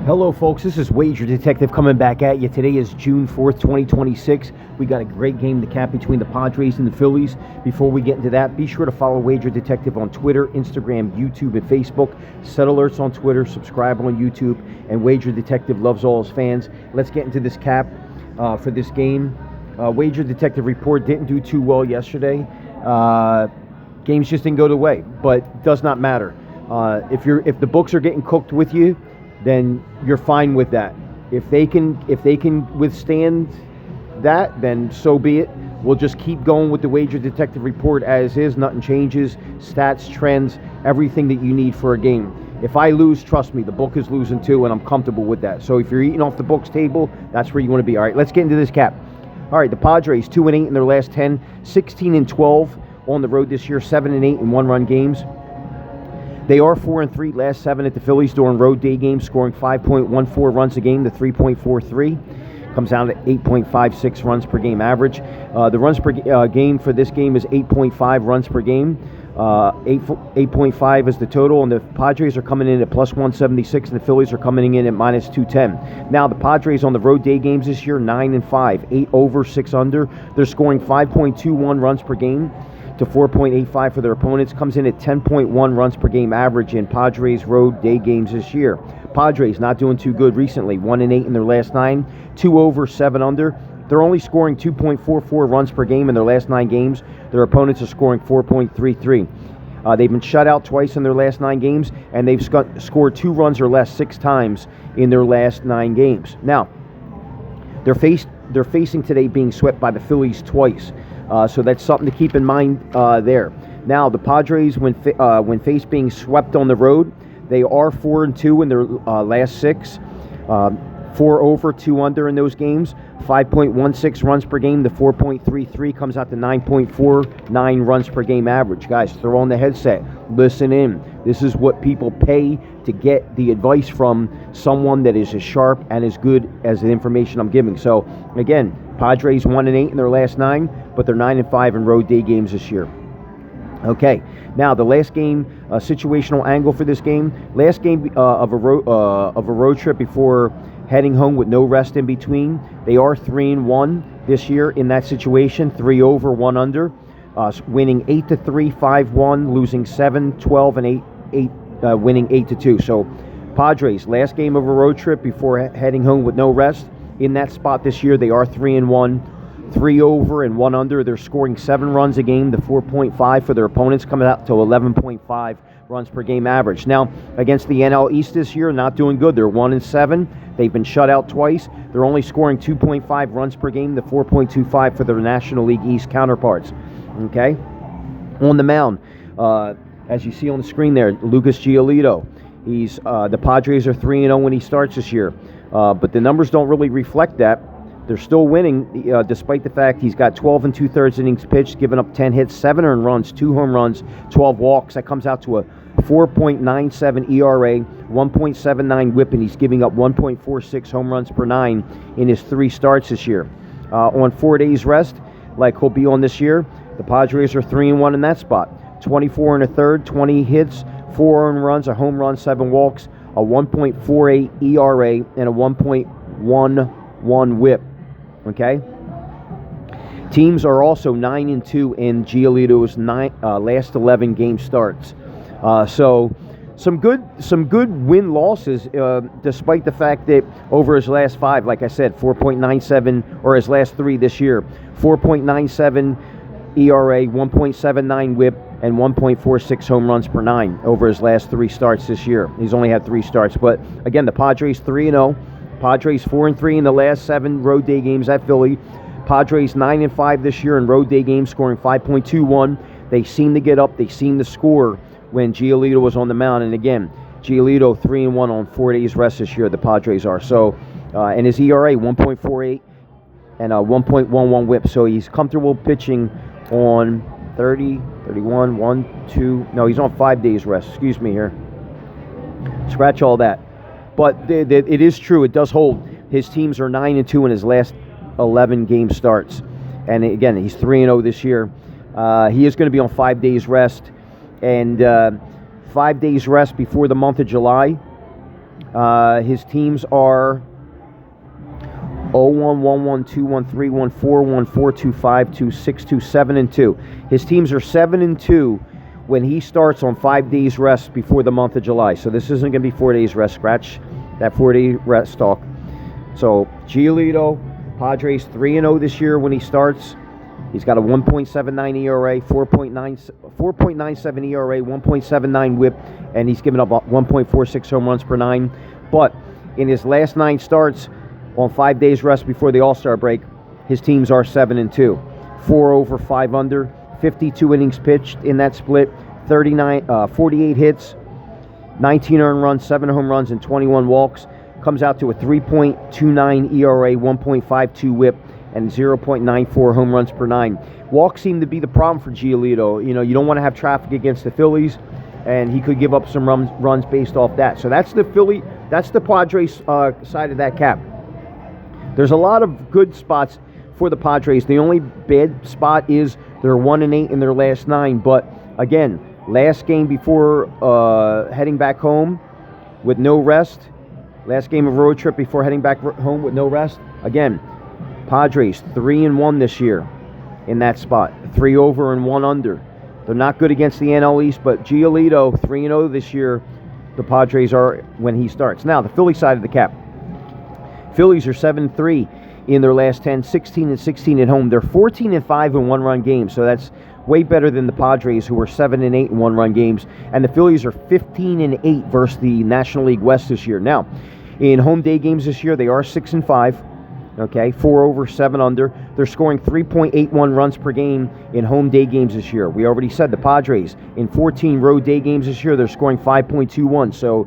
Hello folks, this is Wager Detective coming back at you. Today is June 4th, 2026. We got a great game to cap between the Padres and the Phillies. Before we get into that, be sure to follow Wager Detective on Twitter, Instagram, YouTube, and Facebook. Set alerts on Twitter, subscribe on YouTube, and Wager Detective loves all his fans. Let's get into this cap for this game. Wager Detective report didn't do too well yesterday. Games just didn't go the way, but it does not matter. If the books are getting cooked with you, then you're fine with that. If they can withstand that, then so be it. We'll just keep going with the Wager Detective report as is. Nothing changes. Stats, trends, everything that you need for a game. If I lose, trust me, the book is losing too, and I'm comfortable with that. So if you're eating off the book's table, that's where you want to be. All right, let's get into this cap. All right, the Padres 2-8 in their last 10, 16-12 on the road this year, 7-8 in one-run games. They are 4-3 last 7 at the Phillies during road day games, scoring 5.14 runs a game to 3.43. Comes down to 8.56 runs per game average. The runs per game for this game is 8.5 runs per game. 8.5 is the total, and the Padres are coming in at plus 176, and the Phillies are coming in at minus 210. Now, the Padres on the road day games this year, 9-5, 8 over, 6 under. They're scoring 5.21 runs per game to 4.85 for their opponents. Comes in at 10.1 runs per game average in Padres road day games this year. Padres not doing too good recently. 1-8 in their last 9, 2 over, 7 under. They're only scoring 2.44 runs per game in their last 9 games. Their opponents are scoring 4.33. They've been shut out twice in their last 9 games, and they've scored 2 runs or less 6 times in their last 9 games. Now, they're facing today being swept by the Phillies twice. So that's something to keep in mind there. Now, the Padres, when faced being swept on the road, they are 4-2 in their last 6. 4 over, 2 under in those games. 5.16 runs per game. The 4.33 comes out to 9.49 runs per game average. Guys, throw on the headset. Listen in. This is what people pay to get the advice from someone that is as sharp and as good as the information I'm giving. So, again, Padres 1-8 in their last 9, but they're 9-5 in road day games this year. Okay, now the last game, situational angle for this game. Last game of a road trip before heading home with no rest in between. They are 3-1 this year in that situation. 3 over, 1 under, winning 8-3, 5-1, losing 7, 12, and 8, winning 8-2. So, Padres last game of a road trip before heading home with no rest. In that spot this year, they are 3-1, 3 over and 1 under. They're scoring 7 runs a game to 4.5 for their opponents, coming out to 11.5 runs per game average. Now, against the NL East this year, not doing good. They're 1-7. They've been shut out twice. They're only scoring 2.5 runs per game to 4.25 for their National League East counterparts. Okay? On the mound, as you see on the screen there, Lucas Giolito. The Padres are 3-0 when he starts this year. But the numbers don't really reflect that. They're still winning, despite the fact he's got 12 2/3 innings pitched, giving up 10 hits, 7 earned runs, 2 home runs, 12 walks. That comes out to a 4.97 ERA, 1.79 WHIP, and he's giving up 1.46 home runs per 9 in his 3 starts this year. On 4 days rest, like he'll be on this year, the Padres are 3-1 in that spot. 24 1/3, 20 hits, 4 earned runs, a home run, 7 walks, a 1.48 ERA, and a 1.11 WHIP. Okay? Teams are also 9-2 in Giolito's last 11 game starts. So some good win losses, despite the fact that over his last 5, like I said, 4.97, or his last 3 this year, 4.97 ERA, 1.79 WHIP, and 1.46 home runs per 9 over his last 3 starts this year. He's only had 3 starts. But again, the Padres 3-0. Padres 4-3 in the last 7 road day games at Philly. Padres 9-5 this year in road day games, scoring 5.21. They seem to get up. They seem to score when Giolito was on the mound. And again, Giolito 3-1 on 4 days rest this year. The Padres are. So, and his ERA 1.48 and a 1.11 WHIP. So he's comfortable pitching on 30, 31, 1, 2. No, he's on 5 days rest. Excuse me here. Scratch all that. But it is true. It does hold. His teams are 9-2 in his last 11 game starts. And again, he's 3-0 this year. He is going to be on 5 days rest. And 5 days rest before the month of July. His teams are 0-1, 1-1, 2-1, 3-1, 4-1, 4-2, 5-2, 6-2, 7-2. His teams are 7-2 when he starts on 5 days rest before the month of July. So this isn't going to be 4 days rest. Scratch that 4-day rest talk. So Giolito, Padres 3-0 this year when he starts. He's got a 1.79 ERA, 4.97 ERA, 1.79 WHIP, and he's given up 1.46 home runs per 9. But in his last 9 starts on 5 days rest before the All-Star break, his teams are 7-2. 4 over, 5 under, 52 innings pitched in that split, 48 hits, 19 earned runs, 7 home runs, and 21 walks. Comes out to a 3.29 ERA, 1.52 WHIP, and 0.94 home runs per 9. Walks seem to be the problem for Giolito. You know, you don't want to have traffic against the Phillies, and he could give up some runs based off that. So that's the Padres side of that cap. There's a lot of good spots for the Padres. The only bad spot is they're 1-8 in their last 9. But again, last game before heading back home with no rest. Last game of road trip before heading back home with no rest. Again, Padres 3-1 this year in that spot. 3 over and 1 under. They're not good against the NL East, but Giolito 3-0 this year. The Padres are when he starts. Now, the Philly side of the cap. Phillies are 7-3 in their last 10, 16-16 at home. They're 14-5 in one-run games, so that's way better than the Padres, who are 7-8 in one-run games. And the Phillies are 15-8 versus the National League West this year. Now, in home day games this year, they are 6-5. Okay, 4 over, 7 under. They're scoring 3.81 runs per game in home day games this year. We already said the Padres, in 14 road day games this year, they're scoring 5.21. So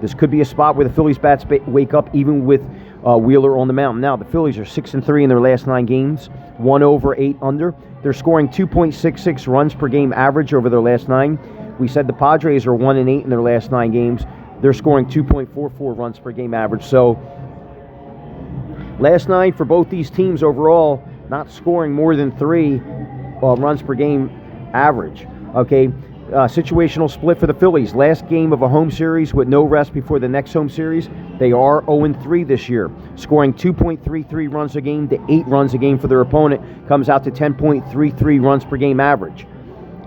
this could be a spot where the Phillies bats wake up even with Wheeler on the mound. Now, the Phillies are 6-3 in their last 9 games, 1 over, 8 under. They're scoring 2.66 runs per game average over their last 9. We said the Padres are 1-8 in their last 9 games. They're scoring 2.44 runs per game average. So last 9 for both these teams overall, not scoring more than 3 runs per game average. Okay, situational split for the Phillies. Last game of a home series with no rest before the next home series, they are 0-3 this year, scoring 2.33 runs a game to 8 runs a game for their opponent. Comes out to 10.33 runs per game average.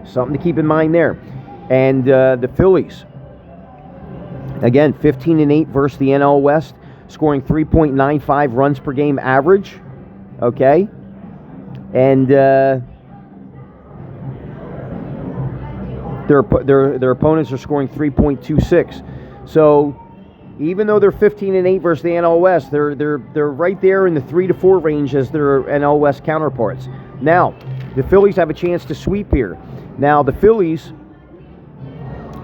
Something to keep in mind there. And the Phillies, again, 15-8 versus the NL West, scoring 3.95 runs per game average. Okay, and their opponents are scoring 3.26. So even though they're 15-8 versus the NL West, they're right there in the 3-4 range as their NL West counterparts. Now, the Phillies have a chance to sweep here. Now, the Phillies,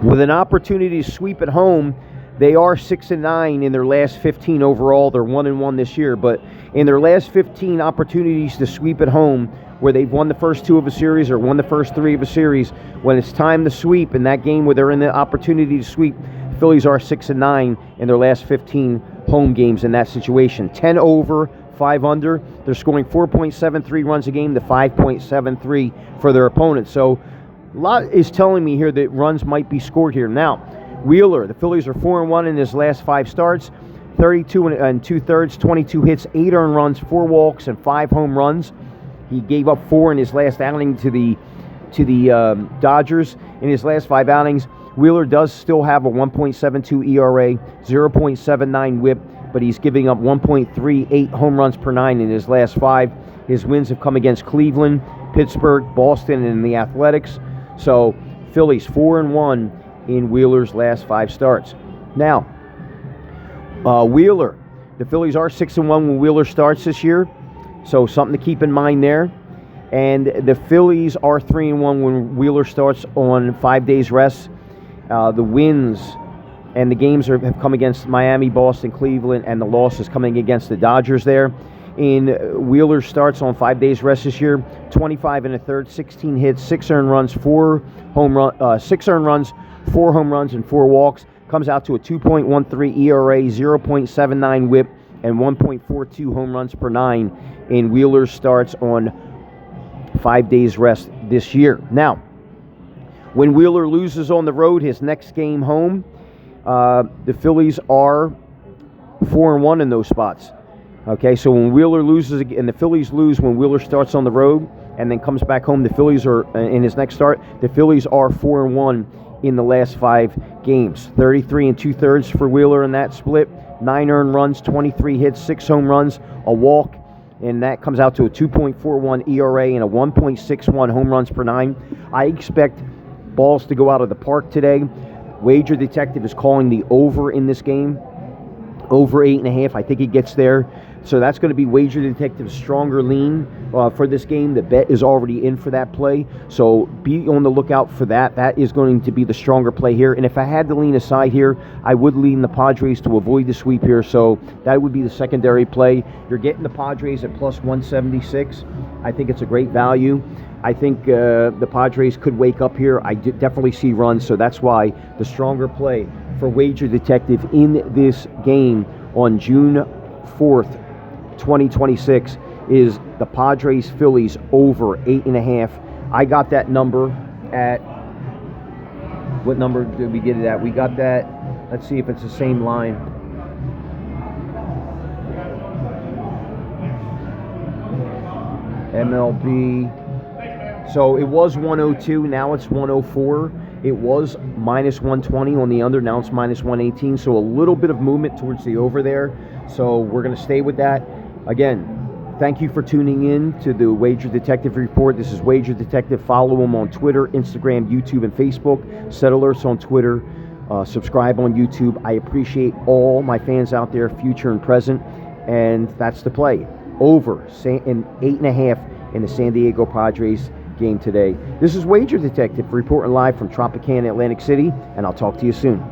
with an opportunity to sweep at home, they are 6-9 in their last 15 overall. They're 1-1 this year, but in their last 15 opportunities to sweep at home, where they've won the first 2 of a series or won the first 3 of a series, when it's time to sweep in that game where they're in the opportunity to sweep, the Phillies are 6-9 in their last 15 home games in that situation. 10 over, 5 under. They're scoring 4.73 runs a game to 5.73 for their opponents. So a lot is telling me here that runs might be scored here. Now, Wheeler, the Phillies are 4-1 in his last 5 starts, 32 and 2/3, 22 hits, 8 earned runs, 4 walks, and 5 home runs. He gave up 4 in his last outing to the Dodgers. In his last 5 outings, Wheeler does still have a 1.72 ERA, 0.79 WHIP, but he's giving up 1.38 home runs per 9 in his last 5. His wins have come against Cleveland, Pittsburgh, Boston, and the Athletics. So Phillies 4-1 in Wheeler's last 5 starts. Now, Wheeler, the Phillies are 6-1 when Wheeler starts this year, so something to keep in mind there. And the Phillies are 3-1 when Wheeler starts on 5 days rest. The wins and the games have come against Miami, Boston, Cleveland, and the losses coming against the Dodgers there. In Wheeler starts on 5 days rest this year, 25 1/3, 16 hits, 6 earned runs, 4 home runs, and 4 walks. Comes out to a 2.13 ERA, 0.79 WHIP, and 1.42 home runs per 9 in Wheeler starts on 5 days rest this year. Now, when Wheeler loses on the road his next game home, The Phillies are 4-1 in those spots. Okay, so when Wheeler loses, and the Phillies lose when Wheeler starts on the road and then comes back home, the Phillies are, in his next start, the Phillies are 4-1 in the last 5 games. 33 2/3 for Wheeler in that split. 9 earned runs, 23 hits, 6 home runs, a walk, and that comes out to a 2.41 ERA and a 1.61 home runs per 9. I expect balls to go out of the park today. Wager Detective is calling the over in this game. Over 8.5. I think he gets there. So that's going to be Wager Detective's stronger lean for this game. The bet is already in for that play. So be on the lookout for that. That is going to be the stronger play here. And if I had to lean aside here, I would lean the Padres to avoid the sweep here. So that would be the secondary play. You're getting the Padres at plus 176. I think it's a great value. I think the Padres could wake up here. I definitely see runs. So that's why the stronger play for Wager Detective in this game on June 4th, 2026 is the Padres Phillies over 8.5. I got that number at, what number did we get it at? We got that, let's see if it's the same line. MLB. So it was 102, now it's 104. It was minus 120 on the under, now it's minus 118. So a little bit of movement towards the over there. So we're going to stay with that. Again, thank you for tuning in to the Wager Detective Report. This is Wager Detective. Follow him on Twitter, Instagram, YouTube, and Facebook. Set alerts on Twitter. Subscribe on YouTube. I appreciate all my fans out there, future and present. And that's the play. Over in 8.5 in the San Diego Padres game today. This is Wager Detective reporting live from Tropicana, Atlantic City, and I'll talk to you soon.